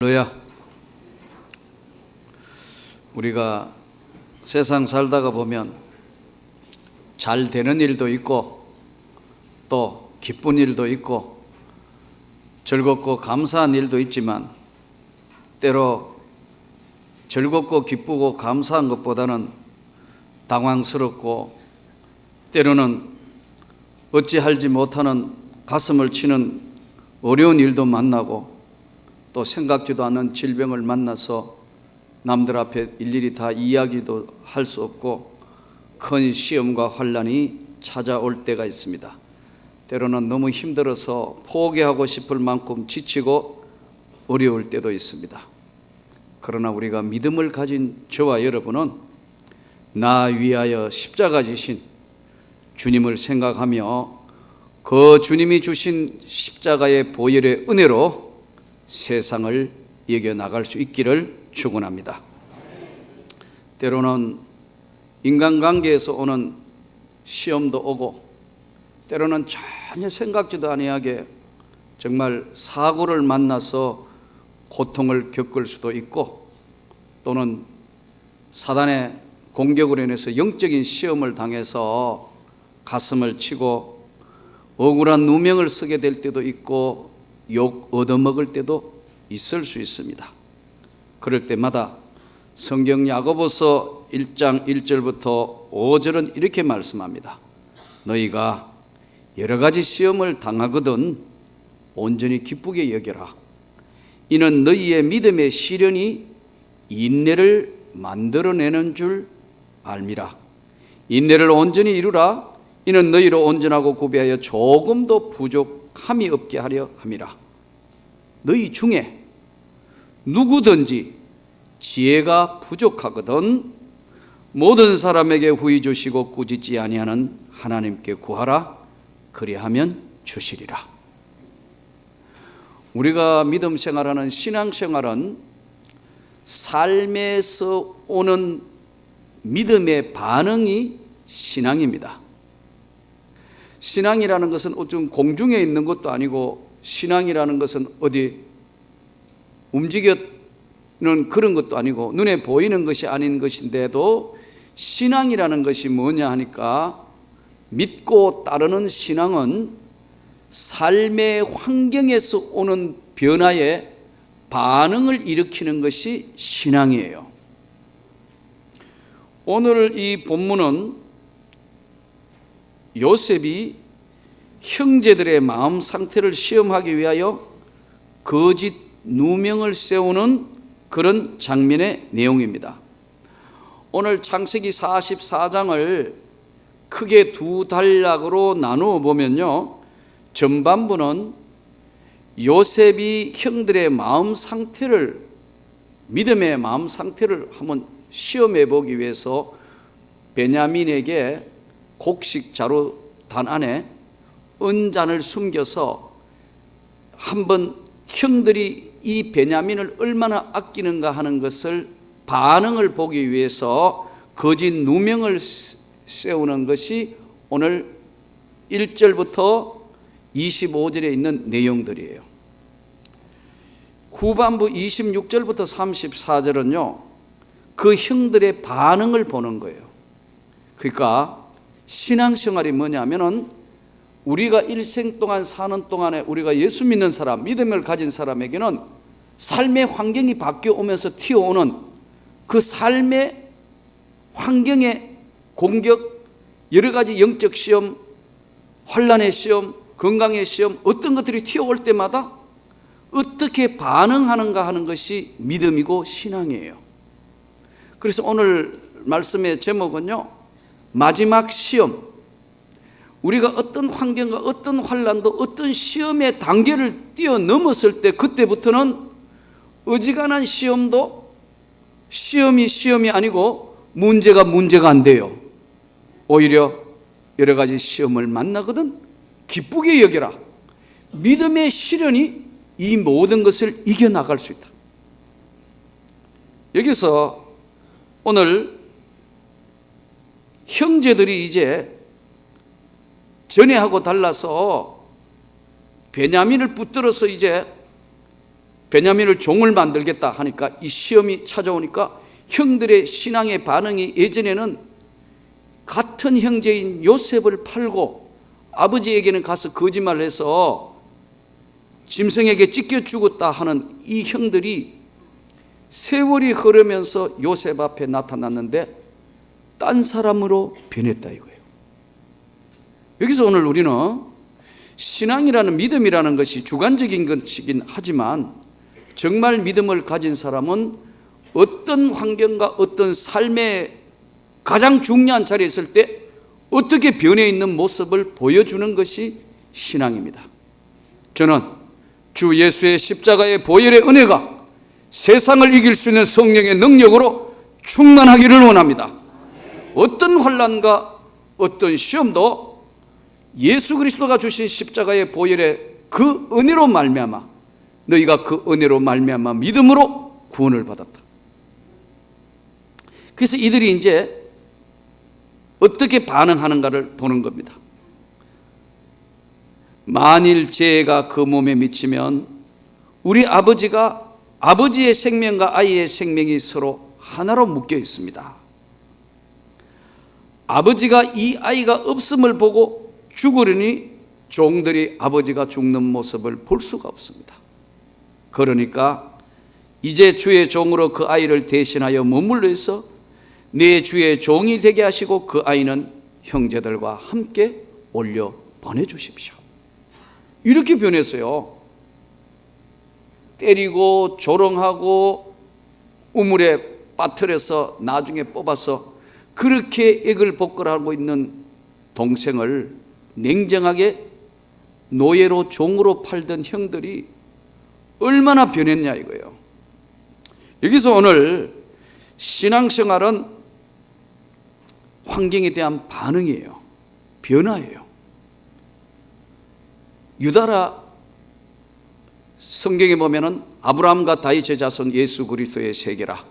할렐루야. 우리가 세상 살다가 보면 잘 되는 일도 있고 또 기쁜 일도 있고 즐겁고 감사한 일도 있지만 때로 즐겁고 기쁘고 감사한 것보다는 당황스럽고 때로는 어찌할지 못하는 가슴을 치는 어려운 일도 만나고 또 생각지도 않은 질병을 만나서 남들 앞에 일일이 다 이야기도 할 수 없고 큰 시험과 환난이 찾아올 때가 있습니다. 때로는 너무 힘들어서 포기하고 싶을 만큼 지치고 어려울 때도 있습니다. 그러나 우리가 믿음을 가진 저와 여러분은 나 위하여 십자가 지신 주님을 생각하며 그 주님이 주신 십자가의 보혈의 은혜로 세상을 이겨나갈 수 있기를 축원합니다. 때로는 인간관계에서 오는 시험도 오고 때로는 전혀 생각지도 아니하게 정말 사고를 만나서 고통을 겪을 수도 있고 또는 사단의 공격으로 인해서 영적인 시험을 당해서 가슴을 치고 억울한 누명을 쓰게 될 때도 있고 욕 얻어먹을 때도 있을 수 있습니다. 그럴 때마다 성경 야고보서 1장 1절부터 5절은 이렇게 말씀합니다. 너희가 여러 가지 시험을 당하거든 온전히 기쁘게 여겨라. 이는 너희의 믿음의 시련이 인내를 만들어내는 줄 알미라. 인내를 온전히 이루라. 이는 너희로 온전하고 구비하여 조금도 부족함이 없게 하려 함이라. 너희 중에 누구든지 지혜가 부족하거든 모든 사람에게 후히 주시고 꾸짖지 아니하는 하나님께 구하라. 그리하면 주시리라. 우리가 믿음 생활하는 신앙 생활은 삶에서 오는 믿음의 반응이 신앙입니다. 신앙이라는 것은 어쩜 공중에 있는 것도 아니고 신앙이라는 것은 어디 움직이는 그런 것도 아니고 눈에 보이는 것이 아닌 것인데도 신앙이라는 것이 뭐냐 하니까 믿고 따르는 신앙은 삶의 환경에서 오는 변화에 반응을 일으키는 것이 신앙이에요. 오늘 이 본문은 요셉이 형제들의 마음 상태를 시험하기 위하여 거짓 누명을 세우는 그런 장면의 내용입니다. 오늘 창세기 44장을 크게 두 단락으로 나누어 보면요, 전반부는 요셉이 형들의 마음 상태를, 믿음의 마음 상태를 한번 시험해 보기 위해서 베냐민에게 곡식 자루단 안에 은잔을 숨겨서 한번 형들이 이 베냐민을 얼마나 아끼는가 하는 것을 반응을 보기 위해서 거짓 누명을 세우는 것이 오늘 1절부터 25절에 있는 내용들이에요. 후반부 26절부터 34절은요 그 형들의 반응을 보는 거예요. 그러니까 신앙생활이 뭐냐면은 우리가 일생 동안 사는 동안에 우리가 예수 믿는 사람, 믿음을 가진 사람에게는 삶의 환경이 바뀌어 오면서 튀어오는 그 삶의 환경의 공격, 여러 가지 영적 시험, 환난의 시험, 건강의 시험, 어떤 것들이 튀어올 때마다 어떻게 반응하는가 하는 것이 믿음이고 신앙이에요. 그래서 오늘 말씀의 제목은요, 마지막 시험. 우리가 어떤 환경과 어떤 환난도 어떤 시험의 단계를 뛰어넘었을 때 그때부터는 어지간한 시험도 시험이 아니고 문제가 안 돼요. 오히려 여러 가지 시험을 만나거든 기쁘게 여겨라. 믿음의 시련이 이 모든 것을 이겨나갈 수 있다. 여기서 오늘 형제들이 이제 전에하고 달라서 베냐민을 붙들어서 이제 베냐민을 종을 만들겠다 하니까 이 시험이 찾아오니까 형들의 신앙의 반응이 예전에는 같은 형제인 요셉을 팔고 아버지에게는 가서 거짓말을 해서 짐승에게 찢겨 죽었다 하는 이 형들이 세월이 흐르면서 요셉 앞에 나타났는데 딴 사람으로 변했다 이거예요. 여기서 오늘 우리는 신앙이라는 믿음이라는 것이 주관적인 것이긴 하지만 정말 믿음을 가진 사람은 어떤 환경과 어떤 삶의 가장 중요한 자리에 있을 때 어떻게 변해 있는 모습을 보여주는 것이 신앙입니다. 저는 주 예수의 십자가의 보혈의 은혜가 세상을 이길 수 있는 성령의 능력으로 충만하기를 원합니다. 어떤 환난과 어떤 시험도 예수 그리스도가 주신 십자가의 보혈의 그 은혜로 말미암아 너희가 그 은혜로 말미암아 믿음으로 구원을 받았다. 그래서 이들이 이제 어떻게 반응하는가를 보는 겁니다. 만일 죄가 그 몸에 미치면 우리 아버지가 아버지의 생명과 아이의 생명이 서로 하나로 묶여 있습니다. 아버지가 이 아이가 없음을 보고 죽으려니 종들이 아버지가 죽는 모습을 볼 수가 없습니다. 그러니까 이제 주의 종으로 그 아이를 대신하여 머물러 있어 내 주의 종이 되게 하시고 그 아이는 형제들과 함께 올려 보내주십시오. 이렇게 변했어요. 때리고 조롱하고 우물에 빠뜨려서 나중에 뽑아서 그렇게 액을 복걸하고 있는 동생을 냉정하게 노예로 종으로 팔던 형들이 얼마나 변했냐 이거예요. 여기서 오늘 신앙생활은 환경에 대한 반응이에요. 변화예요. 유다라 성경에 보면은 아브라함과 다윗의 자손 예수 그리스도의 세계라.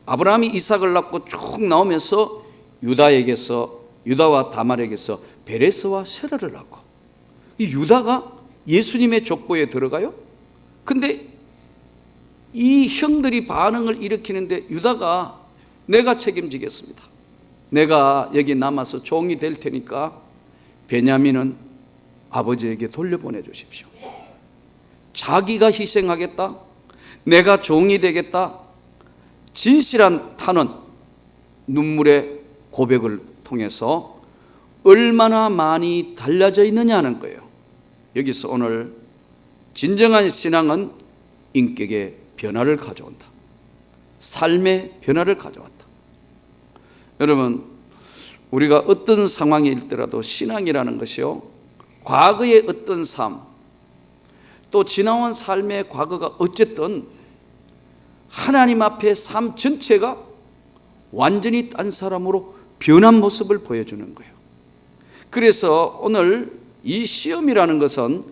아브라함이 이삭을 낳고 쭉 나오면서 유다와 다말에게서 베레스와 세라를 낳고, 이 유다가 예수님의 족보에 들어가요. 근데 이 형들이 반응을 일으키는데 유다가 내가 책임지겠습니다. 내가 여기 남아서 종이 될 테니까 베냐민은 아버지에게 돌려보내 주십시오. 자기가 희생하겠다, 내가 종이 되겠다, 진실한 탄원, 눈물의 고백을 통해서 얼마나 많이 달라져 있느냐는 거예요. 여기서 오늘 진정한 신앙은 인격의 변화를 가져온다. 삶의 변화를 가져왔다. 여러분, 우리가 어떤 상황에 있더라도 신앙이라는 것이요, 과거의 어떤 삶, 또 지나온 삶의 과거가 어쨌든 하나님 앞에 삶 전체가 완전히 딴 사람으로 변한 모습을 보여주는 거예요. 그래서 오늘 이 시험이라는 것은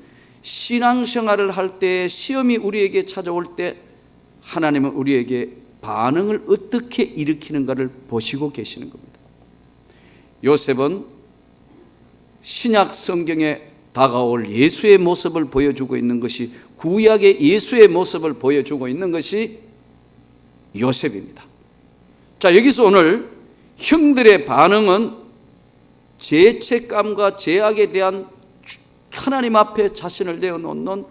신앙생활을 할 때, 시험이 우리에게 찾아올 때 하나님은 우리에게 반응을 어떻게 일으키는가를 보시고 계시는 겁니다. 요셉은 신약 성경에 다가올 예수의 모습을 보여주고 있는 것이, 구약의 예수의 모습을 보여주고 있는 것이 요셉입니다. 자, 여기서 오늘 형들의 반응은 죄책감과 죄악에 대한 하나님 앞에 자신을 내어놓는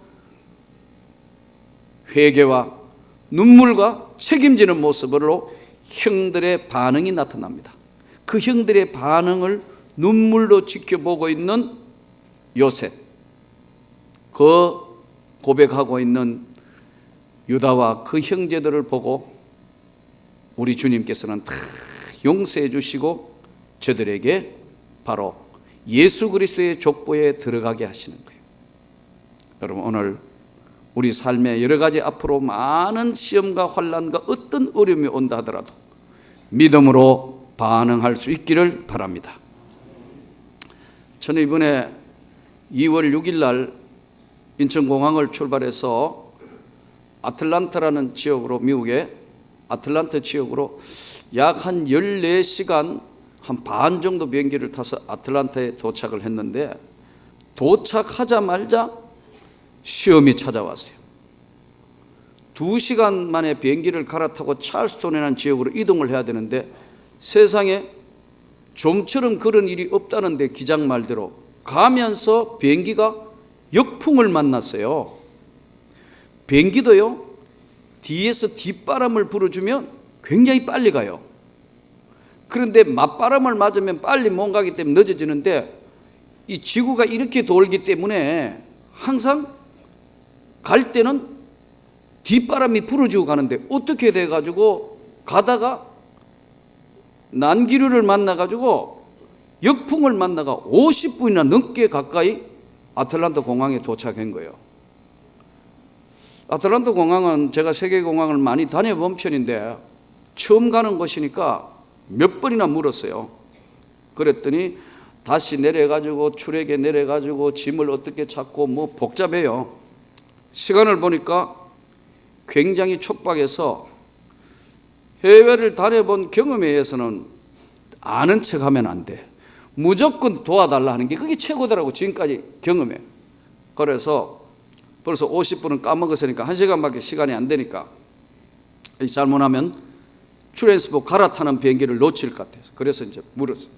회개와 눈물과 책임지는 모습으로 형들의 반응이 나타납니다. 그 형들의 반응을 눈물로 지켜보고 있는 요셉, 그 고백하고 있는 유다와 그 형제들을 보고 우리 주님께서는 다 용서해 주시고 저들에게 바로 예수 그리스도의 족보에 들어가게 하시는 거예요. 여러분, 오늘 우리 삶에 여러 가지 앞으로 많은 시험과 환난과 어떤 어려움이 온다 하더라도 믿음으로 반응할 수 있기를 바랍니다. 저는 이번에 2월 6일 날 인천공항을 출발해서 아틀란타라는 지역으로, 미국의 아틀란타 지역으로 약 한 14시간 한 반 정도 비행기를 타서 아틀란타에 도착을 했는데, 도착하자마자 시험이 찾아왔어요. 2시간 만에 비행기를 갈아타고 찰스톤이라는 지역으로 이동을 해야 되는데 세상에 좀처럼 그런 일이 없다는데 기장 말대로 가면서 비행기가 역풍을 만났어요. 비행기도요, 뒤에서 뒷바람을 불어주면 굉장히 빨리 가요. 그런데 맞바람을 맞으면 빨리 못 가기 때문에 늦어지는데 이 지구가 이렇게 돌기 때문에 항상 갈 때는 뒷바람이 불어주고 가는데 어떻게 돼가지고 가다가 난기류를 만나가지고 역풍을 만나가 50분이나 넘게 가까이 아틀란타 공항에 도착한 거예요. 아틀란타 공항은 제가 세계 공항을 많이 다녀본 편인데 처음 가는 곳이니까 몇 번이나 물었어요. 그랬더니 다시 내려가지고 트랙에 내려가지고 짐을 어떻게 찾고 뭐 복잡해요. 시간을 보니까 굉장히 촉박해서 해외를 다녀본 경험에 의해서는 아는 척 하면 안 돼. 무조건 도와달라 하는 게 그게 최고더라고, 지금까지 경험에. 그래서 벌써 50분은 까먹었으니까 1시간밖에 시간이 안 되니까 잘못하면 트랜스포 갈아타는 비행기를 놓칠 것 같아서 그래서 이제 물었어요.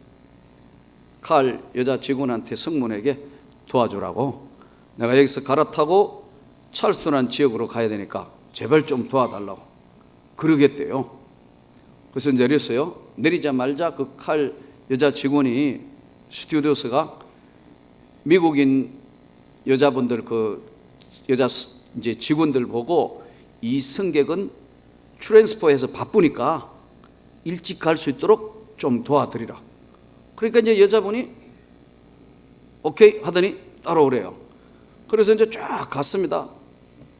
칼 여자 직원한테 승무원에게 도와주라고, 내가 여기서 갈아타고 찰스톤한 지역으로 가야 되니까 제발 좀 도와달라고 그러겠대요. 그래서 내렸어요. 내리자마자 그 칼 여자 직원이 스튜어디스가 미국인 여자분들 그 여자 이제 직원들 보고 이 승객은 트랜스포에서 바쁘니까 일찍 갈 수 있도록 좀 도와드리라. 그러니까 이제 여자분이 오케이 하더니 따라오래요. 그래서 이제 쫙 갔습니다.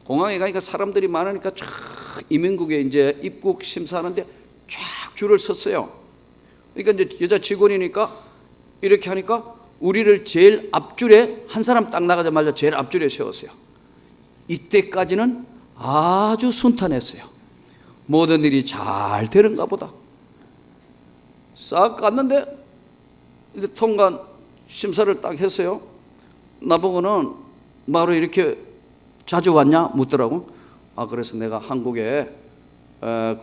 공항에 가니까 사람들이 많으니까 쫙 이민국에 이제 입국 심사하는데 쫙 줄을 섰어요. 그러니까 이제 여자 직원이니까 이렇게 하니까 우리를 제일 앞줄에 한 사람 딱 나가자마자 제일 앞줄에 세웠어요. 이때까지는 아주 순탄했어요. 모든 일이 잘 되는가 보다. 싹 갔는데 이제 통관 심사를 딱 했어요. 나보고는 바로 이렇게 자주 왔냐 묻더라고. 아, 그래서 내가 한국에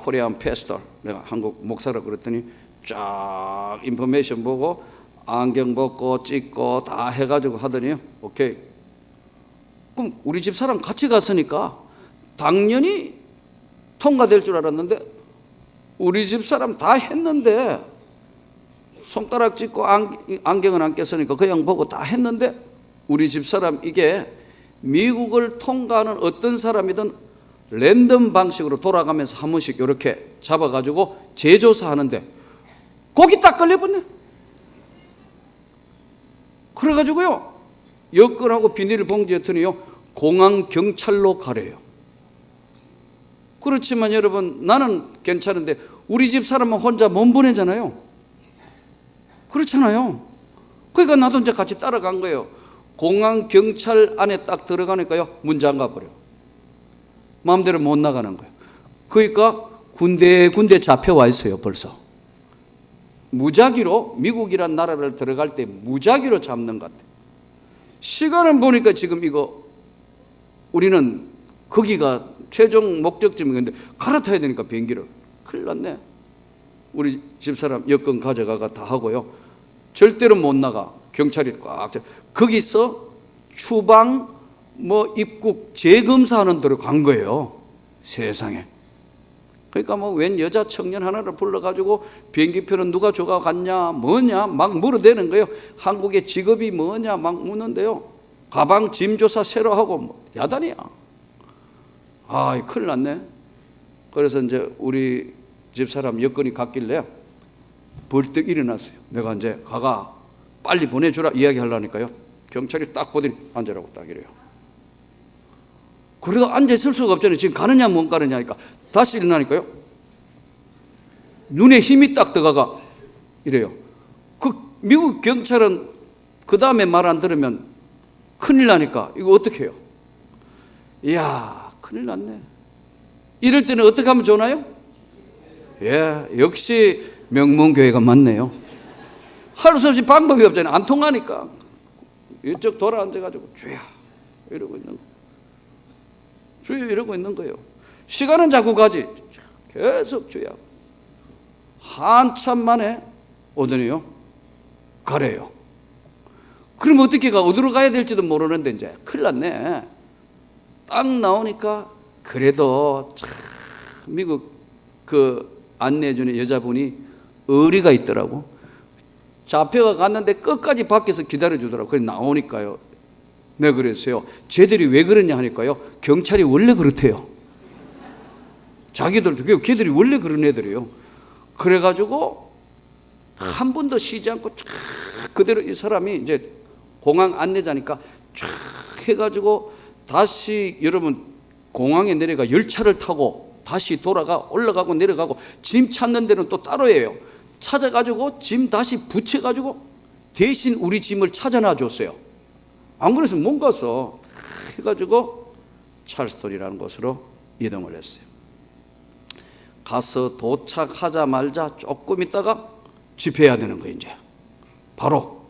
코리안 패스터, 내가 한국 목사라 그랬더니 쫙 인포메이션 보고 안경 벗고 찍고 다 해가지고 하더니 오케이. 그럼 우리 집 사람 같이 갔으니까 당연히 통과될 줄 알았는데 우리 집 사람 다 했는데 손가락 찍고 안경은 안 꼈으니까 그냥 보고 다 했는데 우리 집 사람 이게 미국을 통과하는 어떤 사람이든 랜덤 방식으로 돌아가면서 한 번씩 이렇게 잡아가지고 재조사하는데 거기 딱 걸려버렸네. 그래가지고요 여권하고 비닐봉지였더니요 공항 경찰로 가래요. 그렇지만 여러분 나는 괜찮은데 우리 집 사람은 혼자 못 보내잖아요. 그렇잖아요. 그러니까 나도 이제 같이 따라간 거예요. 공항 경찰 안에 딱 들어가니까요 문 잠가버려. 마음대로 못 나가는 거예요. 그러니까 군데 잡혀와 있어요. 벌써 무작위로 미국이란 나라를 들어갈 때 무작위로 잡는 것 같아요. 시간을 보니까 지금 이거 우리는 거기가 최종 목적지인데 갈아타야 되니까 비행기를 큰일 났네. 우리 집사람 여권 가져가가 다 하고요 절대로 못 나가. 경찰이 꽉 거기서 추방 뭐 입국 재검사하는 데로 간 거예요. 세상에. 그러니까 뭐 웬 여자 청년 하나를 불러가지고 비행기표는 누가 줘가갔냐 뭐냐 막 물어대는 거예요. 한국의 직업이 뭐냐 막 묻는데요. 가방 짐 조사 새로 하고 뭐 야단이야. 아, 큰일 났네. 그래서 이제 우리 집사람 여권이 갔길래 벌떡 일어났어요. 내가 이제 가가 빨리 보내주라 이야기하려니까요 경찰이 딱 보더니 앉으라고 딱 이래요. 그래도 앉아있을 수가 없잖아요. 지금 가느냐 못 가느냐 하니까 다시 일어나니까요 눈에 힘이 딱 들어가가 이래요. 그 미국 경찰은 그 다음에 말 안 들으면 큰일 나니까 이거 어떻게 해요? 이야 큰일 났네. 이럴 때는 어떻게 하면 좋나요? 예, 역시 명문교회가 맞네요. 할 수 없이 방법이 없잖아요. 안 통하니까 이쪽 돌아 앉아가지고 주야 이러고 있는 거예요. 주여 이러고 있는 거예요. 시간은 자꾸 가지. 계속 줘야. 한참 만에 오더니요, 가래요. 그럼 어떻게 가? 어디로 가야 될지도 모르는데 이제 큰일 났네. 딱 나오니까 그래도 참 미국 그 안내해주는 여자분이 의리가 있더라고. 잡혀가 갔는데 끝까지 밖에서 기다려주더라고. 그래서 나오니까요, 네, 그랬어요. 쟤들이 왜 그러냐 하니까요, 경찰이 원래 그렇대요. 자기들도, 걔들이 원래 그런 애들이에요. 그래가지고 한 번도 쉬지 않고 쫙 그대로 이 사람이 이제 공항 안내자니까 쫙 해가지고 다시, 여러분, 공항에 내려가 열차를 타고 다시 돌아가 올라가고 내려가고, 짐 찾는 데는 또 따로예요. 찾아가지고 짐 다시 붙여가지고 대신 우리 짐을 찾아놔 줬어요. 안 그랬으면 못 가서 해가지고 찰스턴이라는 곳으로 이동을 했어요. 가서 도착하자마자 조금 있다가 집회해야 되는 거예요. 이제 바로.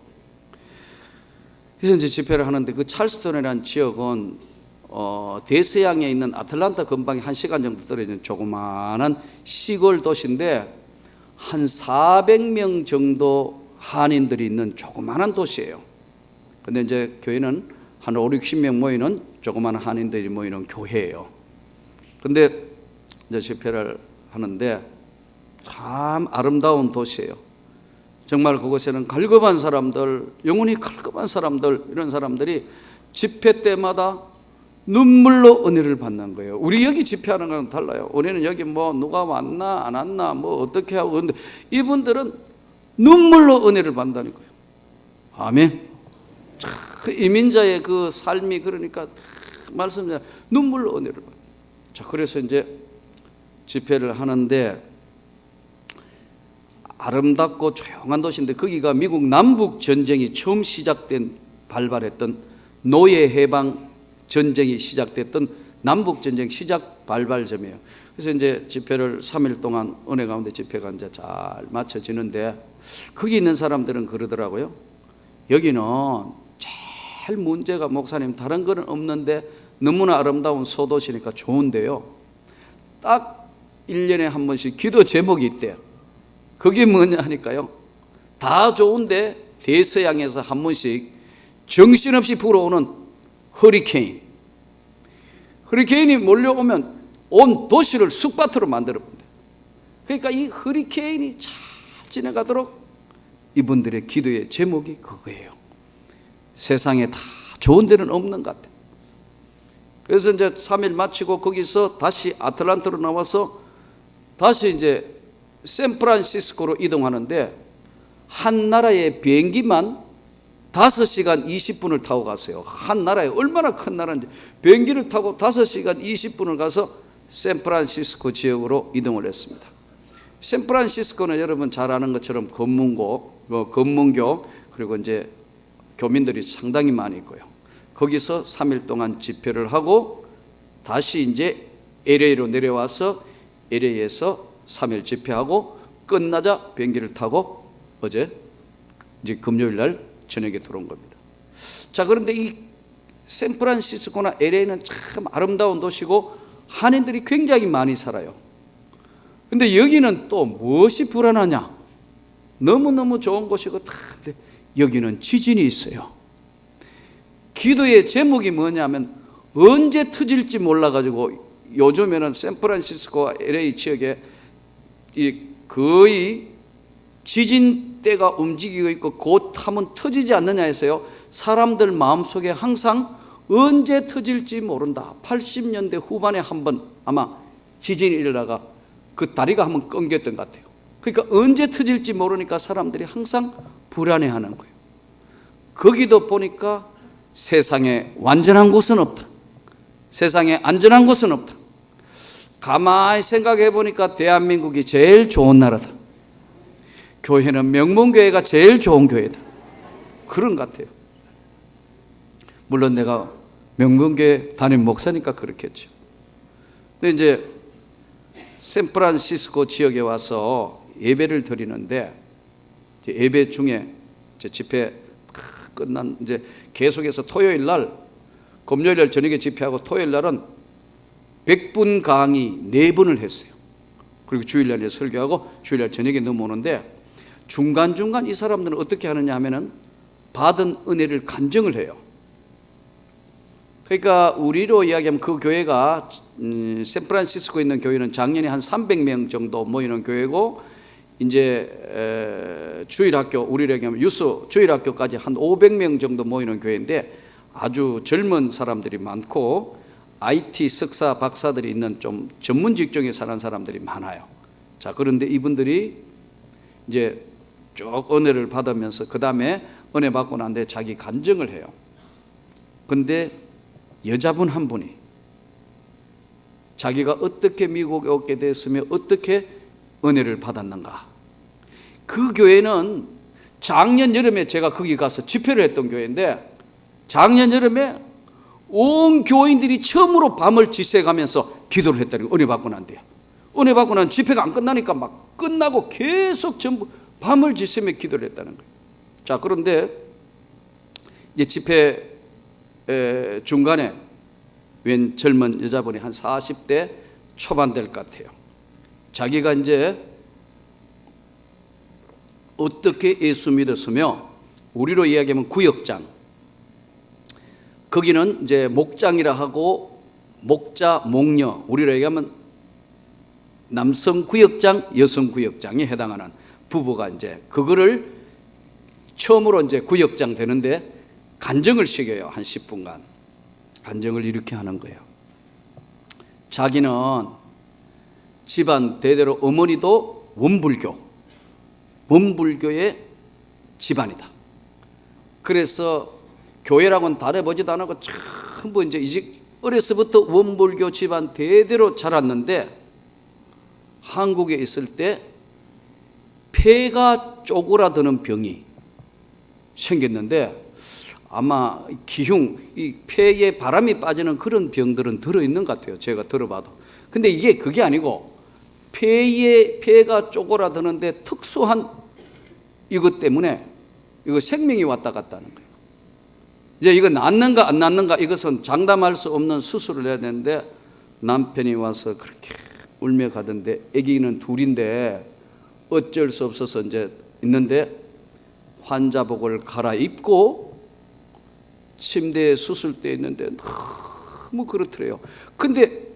그래서 이제 집회를 하는데, 그 찰스턴이라는 지역은 대서양에 있는 아틀란타 근방에 1시간 정도 떨어진 조그마한 시골 도시인데, 한 400명 정도 한인들이 있는 조그마한 도시예요. 근데 이제 교회는 한 5, 60명 모이는 조그마한 한인들이 모이는 교회예요. 근데 이제 집회를 하는데 참 아름다운 도시예요. 정말 그곳에는 갈급한 사람들, 영혼이 갈급한 사람들, 이런 사람들이 집회 때마다 눈물로 은혜를 받는 거예요. 우리 여기 집회하는 건 달라요. 우리는 여기 뭐 누가 왔나 안 왔나 뭐 어떻게 하고, 그런데 이분들은 눈물로 은혜를 받는다는 거예요. 아멘. 그 이민자의 그 삶이, 그러니까 말씀드려, 눈물로 은혜를 받는. 자, 그래서 이제 집회를 하는데, 아름답고 조용한 도시인데, 거기가 미국 남북 전쟁이 처음 시작된, 발발했던, 노예 해방 전쟁이 시작됐던 남북 전쟁 시작 발발점이에요. 그래서 이제 집회를 3일 동안 은혜 가운데 집회가 이제 잘 마쳐지는데, 거기 있는 사람들은 그러더라고요. 여기는 제일 문제가, 목사님, 다른 거는 없는데 너무나 아름다운 소도시니까 좋은데요, 딱 1년에 한 번씩 기도 제목이 있대요. 그게 뭐냐 하니까요, 다 좋은데 대서양에서 한 번씩 정신없이 불어오는 허리케인이 몰려오면 온 도시를 쑥밭으로 만들어 본다. 그러니까 이 허리케인이 잘 지나가도록 이분들의 기도의 제목이 그거예요. 세상에 다 좋은 데는 없는 것 같아요. 그래서 이제 3일 마치고 거기서 다시 아틀란타로 나와서 다시 이제 샌프란시스코로 이동하는데, 한 나라의 비행기만 5시간 20분을 타고 갔어요. 한 나라에 얼마나 큰 나라인지. 비행기를 타고 5시간 20분을 가서 샌프란시스코 지역으로 이동을 했습니다. 샌프란시스코는 여러분 잘 아는 것처럼 검문교, 그리고 이제 교민들이 상당히 많이 있고요. 거기서 3일 동안 집회를 하고 다시 이제 LA로 내려와서 LA에서 3일 집회하고 끝나자 비행기를 타고 어제 이제 금요일 날 저녁에 들어온 겁니다. 자, 그런데 이 샌프란시스코나 LA는 참 아름다운 도시고 한인들이 굉장히 많이 살아요. 근데 여기는 또 무엇이 불안하냐? 너무너무 좋은 곳이고 다, 여기는 지진이 있어요. 기도의 제목이 뭐냐면, 언제 터질지 몰라가지고 요즘에는 샌프란시스코와 LA 지역에 거의 지진대가 움직이고 있고 곧 하면 터지지 않느냐 해서요, 사람들 마음속에 항상 언제 터질지 모른다. 80년대 후반에 한번 아마 지진이 일어나가 그 다리가 한번 끊겼던 것 같아요. 그러니까 언제 터질지 모르니까 사람들이 항상 불안해하는 거예요. 거기도 보니까 세상에 완전한 곳은 없다. 세상에 안전한 곳은 없다. 가만히 생각해 보니까 대한민국이 제일 좋은 나라다. 교회는 명문교회가 제일 좋은 교회다. 그런 것 같아요. 물론 내가 명문교회 담임 목사니까 그렇겠죠. 근데 이제 샌프란시스코 지역에 와서 예배를 드리는데, 예배 중에 이제 집회 끝난 이제 계속해서 토요일 날, 금요일 날 저녁에 집회하고 토요일 날은 100분 강의 4번을 했어요. 그리고 주일날에 설교하고 주일날 저녁에 넘어오는데 중간중간 이 사람들은 어떻게 하느냐 하면은 받은 은혜를 간증을 해요. 그러니까 우리로 이야기하면 그 교회가 샌프란시스코에 있는 교회는 작년에 한 300명 정도 모이는 교회고, 이제 주일학교, 우리로 얘기하면 유스 주일학교까지 한 500명 정도 모이는 교회인데 아주 젊은 사람들이 많고 IT 석사 박사들이 있는 좀 전문 직종에 사는 사람들이 많아요. 자, 그런데 이분들이 이제 쭉 은혜를 받으면서 그 다음에 은혜 받고 난 뒤에 자기 간증을 해요. 근데 여자분 한 분이 자기가 어떻게 미국에 오게 됐으며 어떻게 은혜를 받았는가. 그 교회는 작년 여름에 제가 거기 가서 집회를 했던 교회인데, 작년 여름에 온 교인들이 처음으로 밤을 지새가면서 기도를 했다는 거예요. 은혜 받고 난 뒤에. 은혜 받고 난 집회가 안 끝나니까 막 끝나고 계속 전부 밤을 지새며 기도를 했다는 거예요. 자, 그런데 이제 집회 중간에 웬 젊은 여자분이 한 40대 초반 될 것 같아요. 자기가 이제 어떻게 예수 믿었으며, 우리로 이야기하면 구역장, 거기는 이제 목장이라 하고 목자, 목녀, 우리로 얘기하면 남성 구역장, 여성 구역장에 해당하는 부부가 이제 그거를 처음으로 이제 구역장 되는데 간증을 시켜요. 한 10분간 간증을 이렇게 하는 거예요. 자기는 집안 대대로 어머니도 원불교의 집안이다. 그래서 교회라고는 다뤄보지도 않고 전부 이제 어려서부터 원불교 집안 대대로 자랐는데, 한국에 있을 때 폐가 쪼그라드는 병이 생겼는데, 아마 기흉, 이 폐에 바람이 빠지는 그런 병들은 들어있는 것 같아요. 제가 들어봐도. 근데 이게 그게 아니고 폐가 쪼그라드는데 특수한 이것 때문에 이거 생명이 왔다 갔다 하는 거예요. 이제 이거 낫는가 안 낫는가 이것은 장담할 수 없는 수술을 해야 되는데, 남편이 와서 그렇게 울며 가던데, 아기는 둘인데 어쩔 수 없어서 이제 있는데 환자복을 갈아입고 침대에 수술대에 있는데 너무 그렇더래요. 근데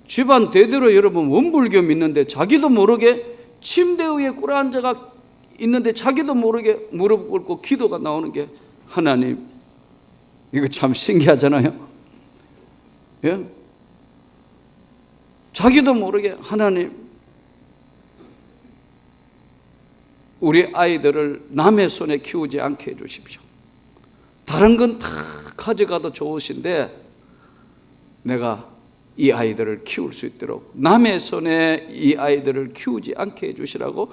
집안 대대로 여러분 원불교 믿는데 자기도 모르게 침대 위에 꿇어앉아가 있는데 자기도 모르게 무릎 꿇고 기도가 나오는 게, 하나님, 이거 참 신기하잖아요. 예? 자기도 모르게, 하나님, 우리 아이들을 남의 손에 키우지 않게 해주십시오. 다른 건 다 가져가도 좋으신데 내가 이 아이들을 키울 수 있도록 남의 손에 이 아이들을 키우지 않게 해주시라고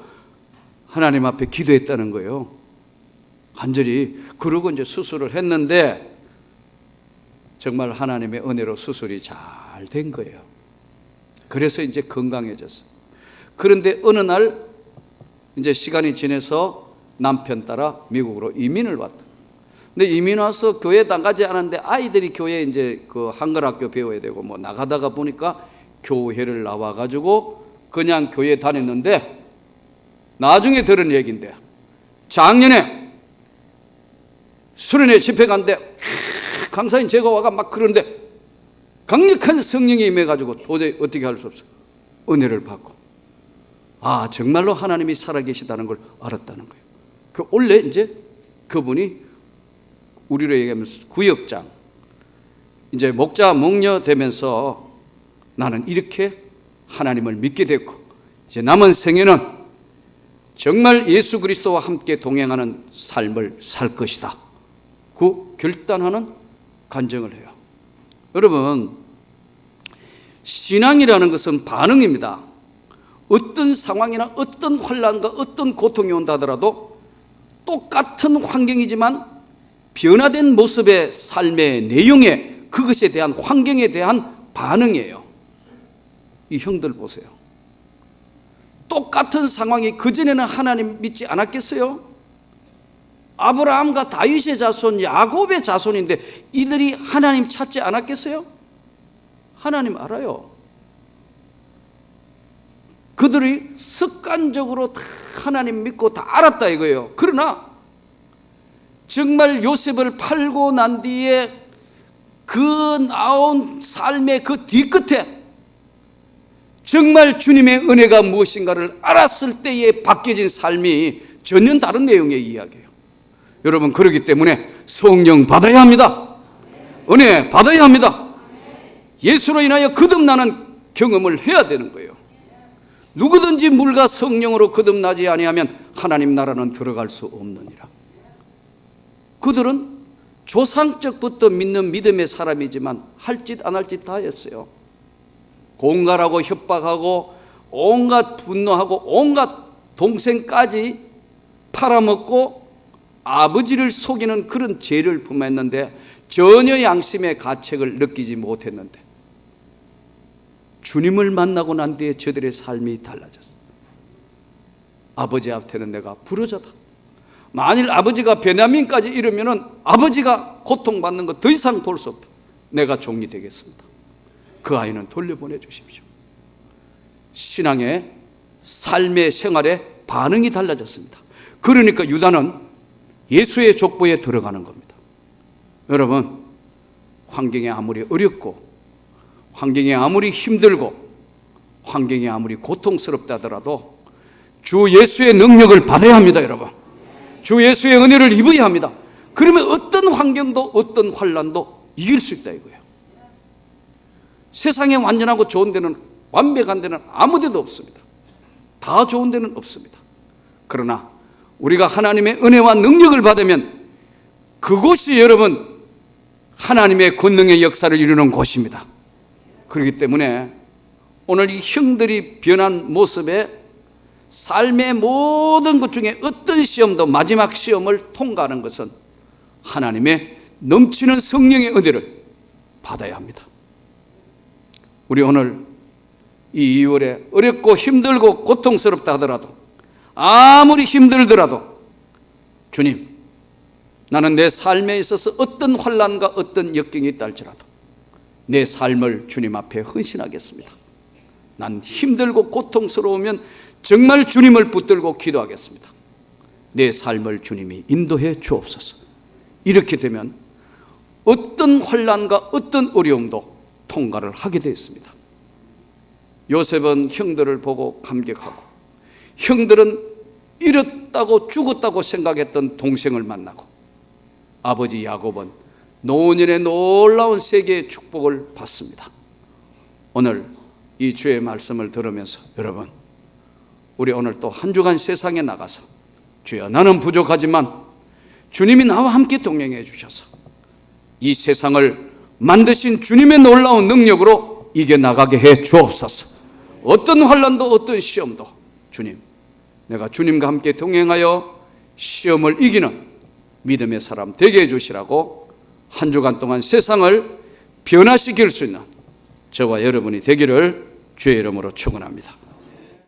하나님 앞에 기도했다는 거예요. 간절히. 그러고 이제 수술을 했는데 정말 하나님의 은혜로 수술이 잘 된 거예요. 그래서 이제 건강해졌어요. 그런데 어느 날 이제 시간이 지나서 남편 따라 미국으로 이민을 왔다. 근데 이민 와서 교회 나가지 않았는데 아이들이 교회에 이제 그 한글학교 배워야 되고 뭐 나가다가 보니까 교회를 나와가지고 그냥 교회 다녔는데, 나중에 들은 얘기인데, 작년에 수련회 집회 간데 강사인 제가 와가 막 그러는데 강력한 성령이 임해가지고 도저히 어떻게 할 수 없어요. 은혜를 받고, 아, 정말로 하나님이 살아계시다는 걸 알았다는 거예요. 그 원래 이제 그분이 우리로 얘기하면 구역장, 이제 목자 목녀 되면서 나는 이렇게 하나님을 믿게 됐고, 이제 남은 생애는 정말 예수 그리스도와 함께 동행하는 삶을 살 것이다. 그 결단하는 간증을 해요. 여러분, 신앙이라는 것은 반응입니다. 어떤 상황이나 어떤 환난과 어떤 고통이 온다 하더라도 똑같은 환경이지만 변화된 모습의 삶의 내용에, 그것에 대한 환경에 대한 반응이에요. 이 형들 보세요. 똑같은 상황이 그전에는 하나님 믿지 않았겠어요? 아브라함과 다윗의 자손, 야곱의 자손인데 이들이 하나님 찾지 않았겠어요? 하나님 알아요. 그들이 습관적으로 다 하나님 믿고 다 알았다 이거예요. 그러나 정말 요셉을 팔고 난 뒤에 그 나온 삶의 그 뒤끝에 정말 주님의 은혜가 무엇인가를 알았을 때에 바뀌어진 삶이 전혀 다른 내용의 이야기예요. 여러분, 그렇기 때문에 성령 받아야 합니다. 은혜 받아야 합니다. 예수로 인하여 거듭나는 경험을 해야 되는 거예요. 누구든지 물과 성령으로 거듭나지 아니하면 하나님 나라는 들어갈 수 없느니라. 그들은 조상적부터 믿는 믿음의 사람이지만 할 짓 안 할 짓 다 했어요. 공갈하고 협박하고 온갖 분노하고 온갖 동생까지 팔아먹고 아버지를 속이는 그런 죄를 범했는데 전혀 양심의 가책을 느끼지 못했는데 주님을 만나고 난 뒤에 저들의 삶이 달라졌어요. 아버지 앞에는 내가 부르자다. 만일 아버지가 베냐민까지 이르면은 아버지가 고통받는 거 더 이상 볼 수 없다. 내가 종이 되겠습니다. 그 아이는 돌려보내 주십시오. 신앙의 삶의 생활의 반응이 달라졌습니다. 그러니까 유다는 예수의 족보에 들어가는 겁니다. 여러분, 환경이 아무리 어렵고 환경이 아무리 힘들고 환경이 아무리 고통스럽다 하더라도 주 예수의 능력을 받아야 합니다. 여러분, 주 예수의 은혜를 입어야 합니다. 그러면 어떤 환경도 어떤 환난도 이길 수 있다 이거예요. 세상에 완전하고 좋은 데는, 완벽한 데는 아무 데도 없습니다. 다 좋은 데는 없습니다. 그러나 우리가 하나님의 은혜와 능력을 받으면 그곳이 여러분 하나님의 권능의 역사를 이루는 곳입니다. 그렇기 때문에 오늘 이 형들이 변한 모습에 삶의 모든 것 중에 어떤 시험도 마지막 시험을 통과하는 것은 하나님의 넘치는 성령의 은혜를 받아야 합니다. 우리 오늘 이 2월에 어렵고 힘들고 고통스럽다 하더라도, 아무리 힘들더라도 주님, 나는 내 삶에 있어서 어떤 환난과 어떤 역경이 있다 할지라도 내 삶을 주님 앞에 헌신하겠습니다. 난 힘들고 고통스러우면 정말 주님을 붙들고 기도하겠습니다. 내 삶을 주님이 인도해 주옵소서. 이렇게 되면 어떤 환난과 어떤 어려움도 통과를 하게 되었습니다. 요셉은 형들을 보고 감격하고, 형들은 잃었다고 죽었다고 생각했던 동생을 만나고, 아버지 야곱은 노년의 놀라운 세계의 축복을 받습니다. 오늘 이 주의 말씀을 들으면서 여러분, 우리 오늘 또 한 주간 세상에 나가서 주여, 나는 부족하지만 주님이 나와 함께 동행해 주셔서 이 세상을 만드신 주님의 놀라운 능력으로 이겨나가게 해 주옵소서. 어떤 환난도 어떤 시험도 주님, 내가 주님과 함께 동행하여 시험을 이기는 믿음의 사람 되게 해 주시라고 한 주간 동안 세상을 변화시킬 수 있는 저와 여러분이 되기를 주의 이름으로 축원합니다.